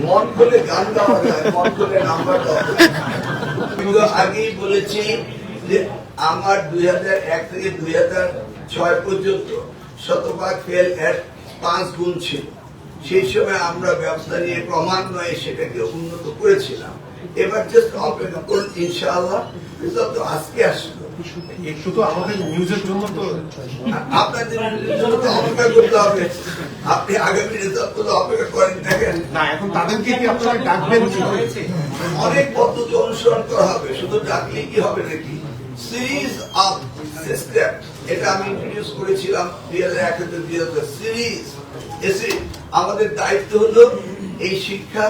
মন খুলে গান গাওয়া যায়, মন খুলে নাম্বার দেওয়া যায়। কিন্তু আগেই বলেছি যে আমার 2001 থেকে 2006 পর্যন্ত শতভাগ ফেল এর 5 গুণ ছিল। সেই সময় আমরা ব্যবস্থা নিয়ে ক্রমান্বয়ে সেটাকে উন্নত করেছিলাম। এবার জাস্ট অপেক্ষা করুন, ইনশাআল্লাহ রেজাল্ট তো আজকে আসলো। একটু তো আমাদের নিউজের জন্য তো আপনাদের জন্য তো অপেক্ষা করতে হবে। আপনি আগামী রেজাল্ট তো অপেক্ষা করেন দেখেন না, এখন তাদেরকে কি আপনারা ডাকবেন কি? অনেক পদ্ধতি অনুসরণ করা হবে, শুধু ডাকলে কি হবে নাকি? সিরিজ অফ সিস্টেম, এটা আমি ইন্ট্রোডিউস করেছিলাম 2001 সিরিজ। এসে আমাদের দায়িত্ব হলো এই শিক্ষা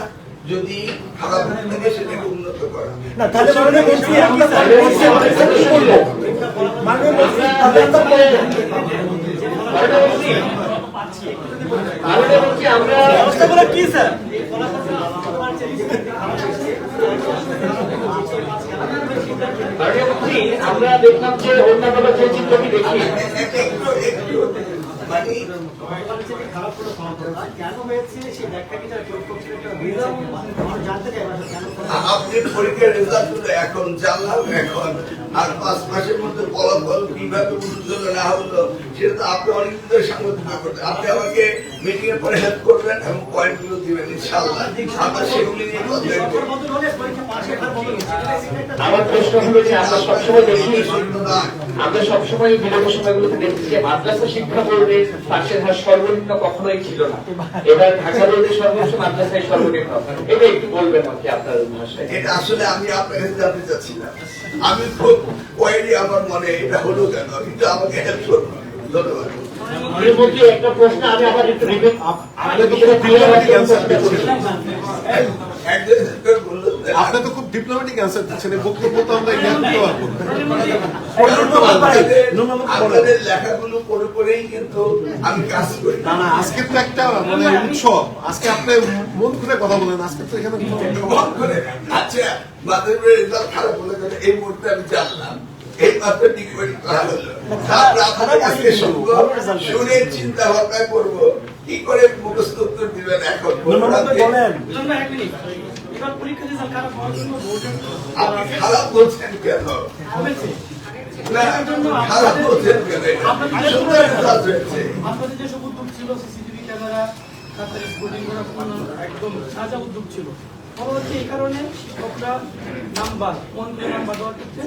যদি খারাপ হয়ে থাকে সেটাকে উন্নত করা। না তাহলে মাননীয় মন্ত্রী আমরা কি করব? মাননীয় মন্ত্রী তাহলে আমরা ব্যবস্থাগুলো কি স্যার? আমরা দেখলাম যে অন্যান্য যে চিত্রটি দেখি আপনি পরীক্ষার রেজাল্ট গুলো এখন জানলাম, এখন আর 5 মাসের মধ্যে ফলাফল কিভাবে উন্নত না হলো সেটা তো আপনি অনেক ধরে সাংবাদিকতা করতেন। আপনি আমাকে মিটিং এর পরে হেল্প করবেন এবং পয়েন্ট গুলো দিবেন, ইনশাআল্লাহ আমরা সেগুলি নিয়ে কথা বলবো। আমার প্রশ্ন হলো যে আমরা সবসময় দেখি, আমরা সবসময় বিগত সময়গুলোতে দেখছি যে মাদ্রাসা শিক্ষা বোর্ডে পাশের হার সর্বনিম্ন কখনোই ছিল না। এবার ঢাকা বোর্ডে সর্বোচ্চ মাদ্রাসায় সর্বনিম্ন। এটা একটু বলবেন আর কি আপনার ভাষায়। এটা আসলে আমি আপনার কাছে জানতে চাচ্ছি না, আমি খুব কোয়ারি আমার মনে এটা হলো কেন, কিন্তু আমাকে হেল্প করুন। ধন্যবাদ। এর মধ্যে একটা প্রশ্ন আমি আবার একটু রিপিট আপনি তো খুব ডিপ্লোম্যাটিক অ্যান্সার দিচ্ছেন, এই বক্তব্য তো আমরা জ্ঞান দিতে পারবো না। আপনাদের লেখাগুলো পড়ে পড়েই কিন্তু আমি কাজ করি। না না, আজকে তো একটা মানে উৎসব, আজকে আপনি মন খুলে কথা বলেন, আজকে তো এখানে মন করে আচ্ছা মাধ্যমিকের রেজাল্ট খারাপ হলে এই মুহূর্তে আমি জানলাম, এই মাত্র ডিগ্রি করা হলো, তারপর আপনাদের কাছে শুনবো, শুনে চিন্তা ভাবনা করবো কি করে মুখস্থ উত্তর দিবেন। এখন আপনি খারাপ বলছেন কেন? না খারাপ বলছেন কেন? সুন্দর রেজাল্ট হয়েছে। আপনাদের যেসব উদ্যোগ ছিল, সিসিটিভি ক্যামেরা, তারপরে স্কুলিং করা একদম সাজা উদ্যোগ ছিল, পরবর্তী এই কারণে শিক্ষকরা নাম্বার নাম্বার দেওয়ার ক্ষেত্রে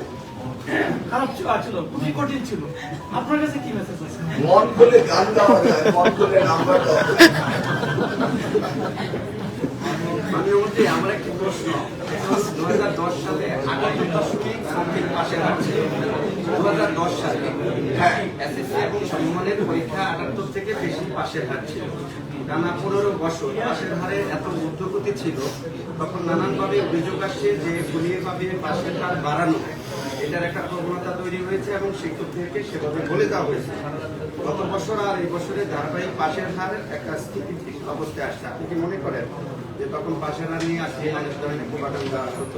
খারাপ ছিল, খুবই কঠিন ছিল। আপনার কাছে কি মেসেজ আছে? মন খুলে গান গাওয়া যায়, মন খুলে নাম্বার দেওয়া যায়। আমার একটি প্রশ্ন, 2010 সালে 58.6 পাশের হার ছিল। 2010 সালে এসএসসি এবং সমমানের পরীক্ষা 78 থেকে বেশি পাশের হার ছিল। টানা 15 বছর পাশের হারে এত ঊর্ধ্বগতি ছিল, তখন নানানভাবে অভিযোগ আসছে যে গণিতভাবে পাশের হার বাড়ানো, এটার একটা প্রবণতা তৈরি হয়েছে এবং শিক্ষকদেরকে সেভাবে বলে দেওয়া হয়েছে। গত বছর আর এই বছরে ধারাবাহিক পাশের হার একটা স্থিতিশীল অবস্থায় আসছে। আপনি কি মনে করেন যে তখন পাশের হার নিয়ে আসছে অনেক ধরনের প্রোপাগান্ডা সত্য?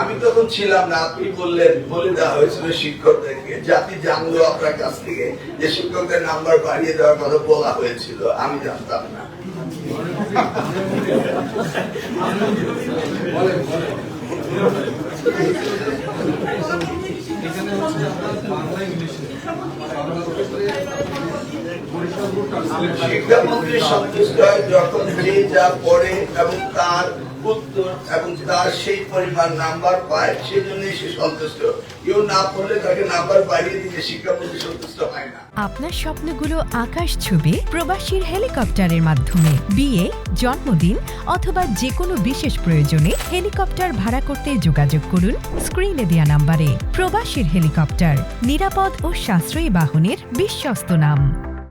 আমি তখন ছিলাম না, আপনি বললেন, বলে দেওয়া হয়েছিল শিক্ষকদেরকে, জাতি জানলো আপনার কাছ থেকে যে শিক্ষকদের নাম্বার বাড়িয়ে দেওয়ার কথা বলা হয়েছিল, আমি জানতাম না। শিক্ষামন্ত্রী সন্তুষ্ট হয় যখন যে যা পড়ে এবং তার উত্তর এবং তার সেই পরিমাণ নাম্বার পায়, সেই জন্যই সে সন্তুষ্ট। কেউ না পড়লে তাকে নাম্বার বাড়িয়ে দিলে শিক্ষামন্ত্রী সন্তুষ্ট হয় না। আপনার স্বপ্নগুলো আকাশ ছুবে প্রবাসীর হেলিকপ্টারের মাধ্যমে। বিয়ে, জন্মদিন অথবা যে কোনো বিশেষ প্রয়োজনে হেলিকপ্টার ভাড়া করতে যোগাযোগ করুন স্ক্রিনে দেয়া নাম্বারে। প্রবাসীর হেলিকপ্টার, নিরাপদ ও সাশ্রয়ী বাহনের বিশ্বস্ত নাম।